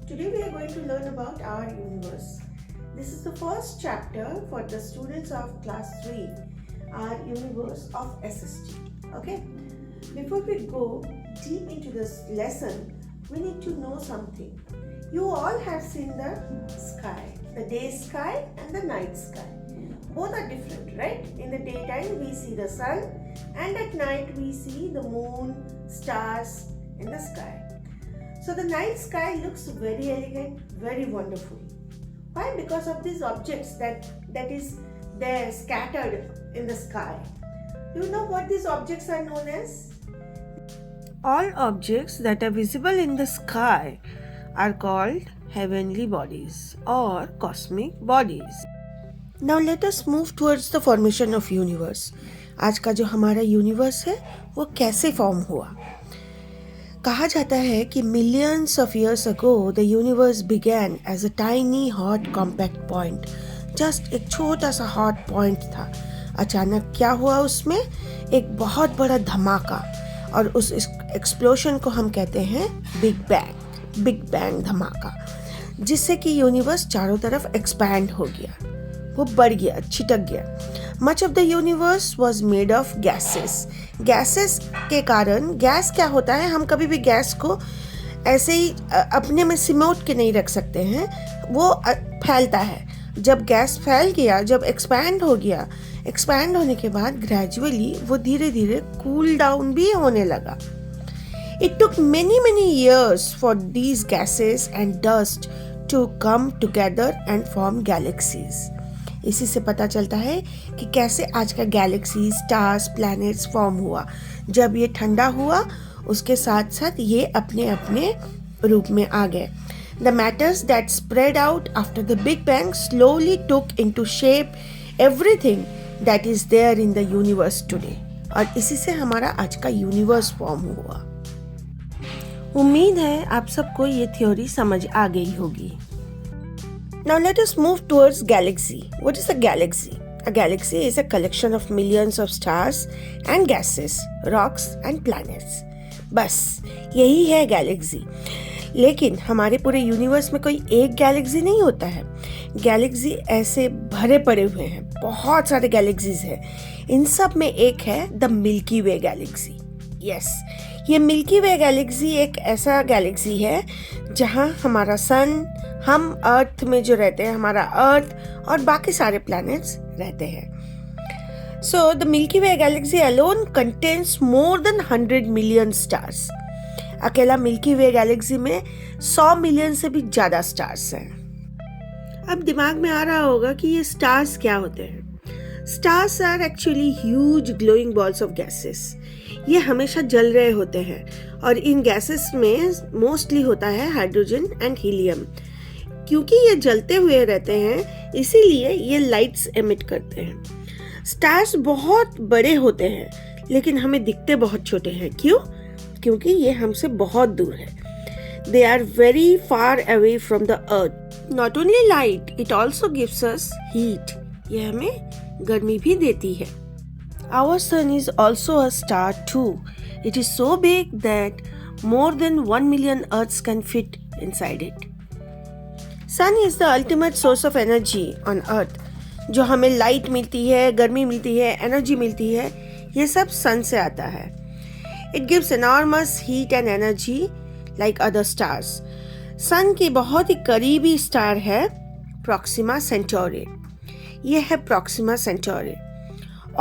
Today we are going to learn about our universe. This is the first chapter for the students of class 3, our universe of SST. Okay? Before we go deep into this lesson, we need to know something. You all have seen the sky, the day sky and the night sky. Both are different, right? In the daytime we see the sun and at night we see the moon, stars in the sky. So the night sky looks very elegant, very wonderful. Why? Because of these objects that is there scattered in the sky. Do you know what these objects are known as? All objects that are visible in the sky are called heavenly bodies or cosmic bodies. Now let us move towards the formation of universe. आज का जो हमारा universe है वो कैसे form हुआ? कहा जाता है कि millions of years ago the universe began as a tiny hot compact point. Just एक छोटा सा hot point था. अचानक क्या हुआ उसमें? एक बहुत बड़ा धमाका और उस एक्सप्लोशन को हम कहते हैं बिग बैंग धमाका, जिससे कि यूनिवर्स चारों तरफ एक्सपैंड हो गया, वो बढ़ गया, छिटक गया. Much of the universe was made of gases के कारण. गैस क्या होता है? हम कभी भी गैस को ऐसे ही अपने में सिमोट के नहीं रख सकते हैं, वो फैलता है. जब गैस फैल गया, जब एक्सपैंड हो गया, एक्सपैंड होने के बाद ग्रेजुअली वो धीरे धीरे कूल डाउन भी होने लगा. It took many years for these gases and dust to come together and form galaxies. इसी से पता चलता है कि कैसे आज का गैलेक्सी, स्टार्स, प्लैनेट्स फॉर्म हुआ. जब ये ठंडा हुआ, उसके साथ साथ ये अपने अपने रूप में आ गए. The matters that spread out after the Big Bang slowly took into shape everything that is there in the universe today. और इसी से हमारा आज का यूनिवर्स फॉर्म हुआ. उम्मीद है आप सबको ये थ्योरी समझ आ गई होगी. Now let us move towards galaxy. What is a galaxy? A galaxy is a collection of millions of stars and gases, rocks and planets. बस यही है गैलेक्सी. लेकिन हमारे पूरे यूनिवर्स में कोई एक गैलेक्सी नहीं होता है. गैलेक्सी ऐसे भरे पड़े हुए हैं, बहुत सारे गैलेक्सीज हैं. इन सब में एक है the milky way Galaxy. Yes, ये मिल्की वे गैलेक्सी एक ऐसा गैलेक्सी है जहाँ हमारा सन, हम अर्थ में जो रहते हैं, हमारा अर्थ और बाकी सारे प्लैनेट्स रहते हैं. So the milky way Galaxy alone contains more than 100 million stars. अकेला मिल्की वे गैलेक्सी में 100 मिलियन से भी ज़्यादा स्टार्स हैं. अब दिमाग में आ रहा होगा कि ये स्टार्स क्या होते हैं. Stars are actually huge glowing balls of gases. ये हमेशा जल रहे होते हैं और इन गैसेस में मोस्टली होता है हाइड्रोजन एंड हीलियम. क्योंकि ये जलते हुए रहते हैं, इसीलिए ये लाइट्स एमिट करते हैं. स्टार्स बहुत बड़े होते हैं लेकिन हमें दिखते बहुत छोटे हैं. क्यों? क्योंकि ये हमसे बहुत दूर है. They are very far away from the earth. Not only light, it also gives us heat. ये हमें गर्मी भी देती है. Our sun is also a star too. It is so big that more than 1 million Earths can fit inside it. Sun is the ultimate source of energy on Earth. जो हमें light मिलती है, गर्मी मिलती है, एनर्जी मिलती है, ये सब सन से आता है. It gives enormous heat and energy like other stars. सन की बहुत ही करीबी स्टार है प्रोक्सिमा सेंटोरी. ये है प्रोक्सिमा सेंटोरी.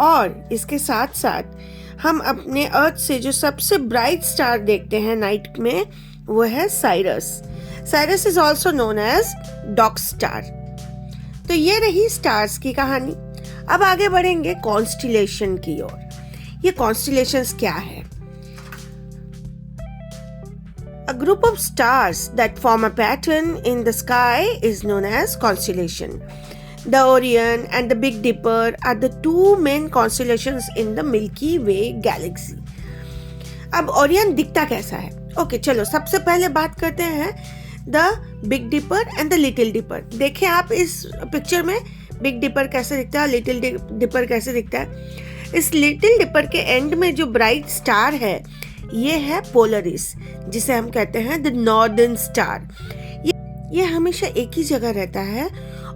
और इसके साथ साथ हम अपने अर्थ से जो सबसे ब्राइट स्टार देखते हैं नाइट में, वो है Sirius. Sirius is also known as dog star. तो ये रही स्टार्स की कहानी. अब आगे बढ़ेंगे कॉन्स्टिलेशन की ओर. ये कॉन्स्टिलेशंस क्या है? A group of stars that form a pattern in the sky is known as constellation. The Orion and the Big Dipper are the two main constellations in the Milky Way galaxy. अब Orion दिखता कैसा है? Okay, चलो सबसे पहले बात करते हैं the Big Dipper and the Little Dipper. देखें आप इस पिक्चर में बिग डिपर कैसे दिखता है, लिटिल डिपर कैसे दिखता है. इस लिटिल डिपर के एंड में जो ब्राइट स्टार है, ये है पोलरिस, जिसे हम कहते हैं द नॉर्दर्न स्टार. ये हमेशा एक ही जगह रहता है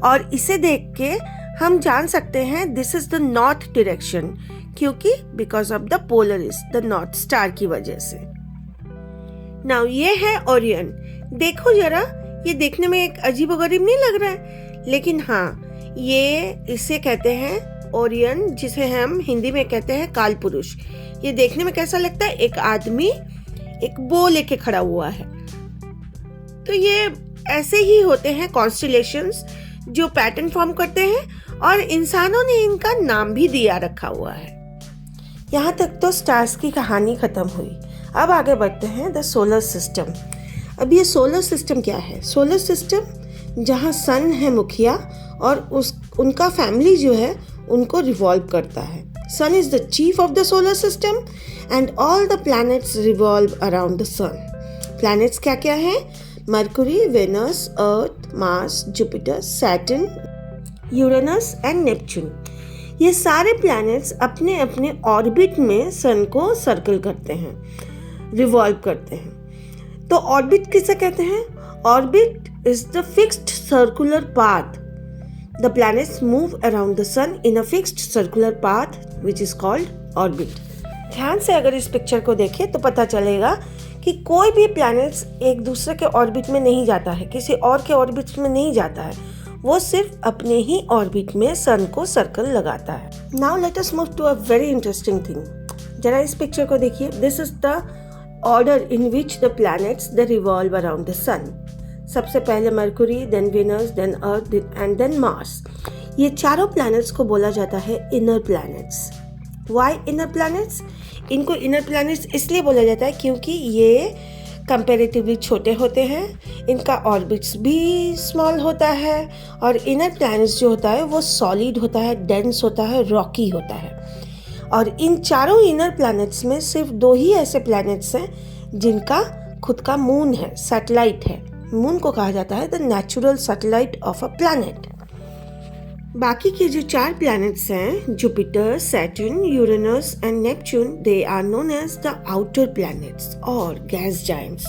और इसे देख के हम जान सकते हैं this is the north direction, क्योंकि because of the Polaris, the north star की वजह से। नाउ ये है ओरियन। देखो जरा, ये देखने में एक अजीबोगरीब नहीं लग रहा है, लेकिन हाँ, ये इसे कहते हैं ओरियन, जिसे हम हिंदी में कहते हैं काल पुरुष। ये देखने में कैसा लगता है? एक आदमी एक बो लेके खड़ा हुआ है। तो ये ऐसे ही होते हैं कॉन्स्टेलेशंस जो पैटर्न फॉर्म करते हैं, और इंसानों ने इनका नाम भी दिया रखा हुआ है। यहाँ तक तो स्टार्स की कहानी खत्म हुई। अब आगे बढ़ते हैं द सोलर सिस्टम। अब ये सोलर सिस्टम क्या है? सोलर सिस्टम जहाँ सन है मुखिया और उनका फैमिली जो है उनको रिवॉल्व करता है। Sun is the chief of the solar system and all the planets revolve around the sun. Planets क्या क्या हैं? Mercury, Venus, Earth, Mars, Jupiter, Saturn, Uranus and Neptune. ये सारे प्लैनेट्स अपने अपने ऑर्बिट में सन को सर्कल करते हैं, रिवॉल्व करते हैं। तो ऑर्बिट किसे कहते हैं? Orbit is the fixed circular path. The planets move around the sun in a fixed circular path which is called orbit. ध्यान से अगर इस पिक्चर को देखें तो पता चलेगा कि कोई भी प्लैनेट्स एक दूसरे के ऑर्बिट में नहीं जाता है, किसी और के ऑर्बिट में नहीं जाता है, वो सिर्फ अपने ही ऑर्बिट में सन को सर्कल लगाता है। Now let us move to a very interesting thing. जरा इस पिक्चर को देखिए। This is the order in which the planets they revolve around the sun. सबसे पहले Mercury, then Venus, then Earth and then Mars. ये चारों planets को बोला जाता है inner planets. Why inner planets? इनको इनर प्लैनेट्स इसलिए बोला जाता है क्योंकि ये कंपैरेटिवली छोटे होते हैं, इनका ऑर्बिट्स भी स्मॉल होता है, और इनर प्लैनेट्स जो होता है वो सॉलिड होता है, डेंस होता है, रॉकी होता है। और इन चारों इनर प्लैनेट्स में सिर्फ 2 ही ऐसे प्लैनेट्स हैं जिनका खुद का मून है, सैटेलाइट है। मून को कहा जाता है the natural satellite of a planet. बाकी के जो 4 प्लैनेट्स हैं, Jupiter, Saturn, Uranus and Neptune, they are known as the outer planets और gas giants.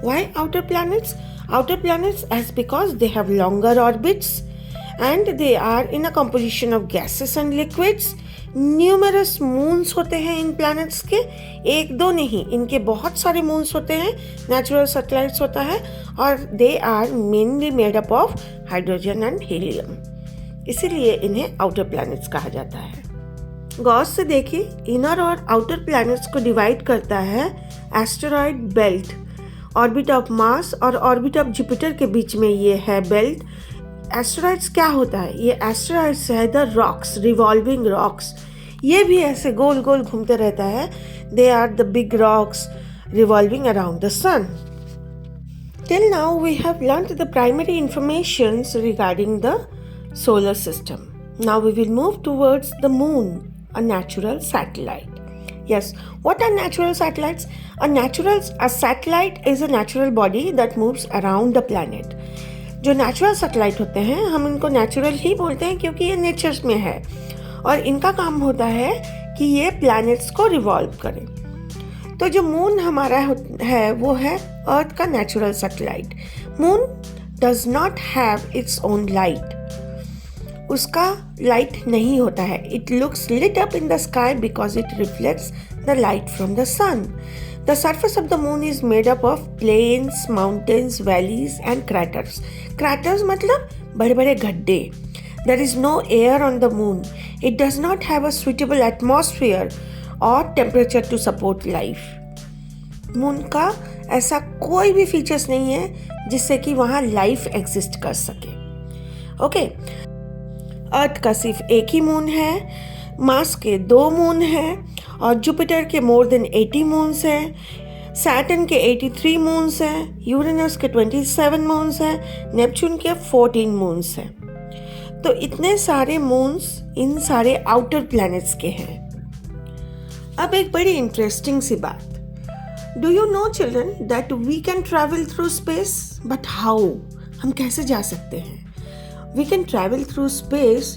Why outer planets? Outer planets as because they have longer orbits and they are in a composition of gases and liquids. Numerous moons होते हैं इन planets के, 1-2 नहीं, इनके बहुत सारे moons होते हैं, नेचुरल सैटेलाइट्स होता है, और they are mainly made up of hydrogen and helium. इसीलिए इन्हें आउटर प्लैनेट्स कहा जाता है। गौर से देखिए, इनर और आउटर प्लैनेट्स को डिवाइड करता है asteroid belt. Orbit of Mars और ऑर्बिट ऑफ जुपिटर के बीच में ये है बेल्ट। एस्टेरॉयड्स क्या होता है? ये एस्टेरॉयड्स है द रॉक्स, रिवॉल्विंग रॉक्स। ये भी ऐसे गोल गोल घूमते रहता है। They are the big rocks revolving around the sun. Till now we have learnt the primary informations regarding the solar system. Now we will move towards the moon, a natural satellite. Yes, what are natural satellites? A satellite is a natural body that moves around the planet. जो natural satellite होते हैं हम इनको natural ही बोलते हैं क्योंकि ये nature में है, और इनका काम होता है कि ये प्लैनेट्स को रिवॉल्व करें। तो जो मून हमारा है वो है अर्थ का natural satellite. Moon does not have its own light. उसका लाइट नहीं होता है। It looks lit up in the sky because it reflects the light from the sun. The surface of the moon is made up of plains, mountains, valleys and craters. Craters मतलब बड़े-बड़े गड्ढे. There is no air on the moon. It does not have a suitable atmosphere or temperature to support life. Moon का ऐसा कोई भी features नहीं है जिससे कि वहाँ लाइफ एग्जिस्ट कर सके। ओके, अर्थ का सिर्फ एक ही मून है, मार्स के 2 मून हैं, और जुपिटर के मोर देन 80 मून्स हैं, सैटर्न के 83 मून्स हैं, यूरेनस के 27 मून्स हैं, नेपच्यून के 14 मून्स हैं। तो इतने सारे मून्स इन सारे आउटर प्लैनेट्स के हैं। अब एक बड़ी इंटरेस्टिंग सी बात, do you know children that we can travel through space? But how? हम कैसे जा सकते हैं? We can travel through space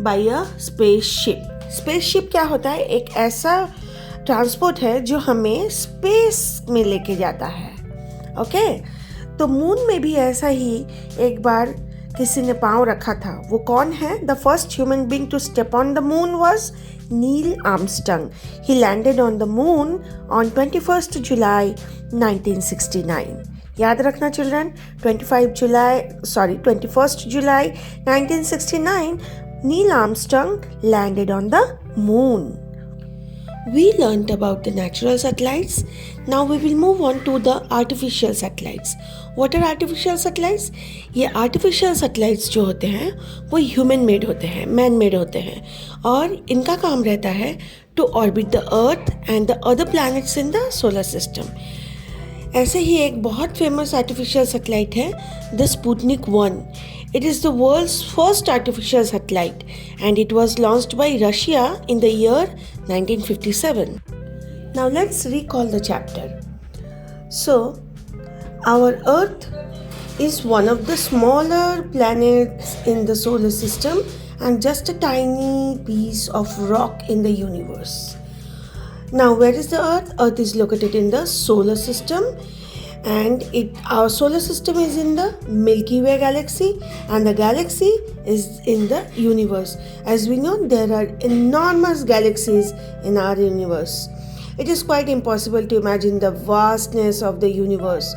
by a spaceship. Spaceship क्या होता है? एक ऐसा ट्रांसपोर्ट है जो हमें स्पेस में लेके जाता है। ओके, तो मून में भी ऐसा ही एक बार किसी ने पाँव रखा था. वो कौन है? The first human being to step on the moon was Neil Armstrong. He landed on the moon on 21st July 1969. याद रखना children, 21st July 1969, Neil Armstrong landed on the moon. We learned about the natural satellites. Now we will move on to the artificial satellites. What are artificial satellites? ये artificial satellites जो होते हैं वो human made होते हैं, man made होते हैं, और इनका काम रहता है to orbit the earth and the other planets in the solar system. ऐसे ही एक बहुत famous artificial satellite है the Sputnik 1. It is the world's first artificial satellite and it was launched by Russia in the year 1957. Now let's recall the chapter. So, our Earth is one of the smaller planets in the solar system and just a tiny piece of rock in the universe. Now, where is the Earth? Earth is located in the solar system, and our solar system is in the Milky Way galaxy, and the galaxy is in the universe. As we know, there are enormous galaxies in our universe. It is quite impossible to imagine the vastness of the universe.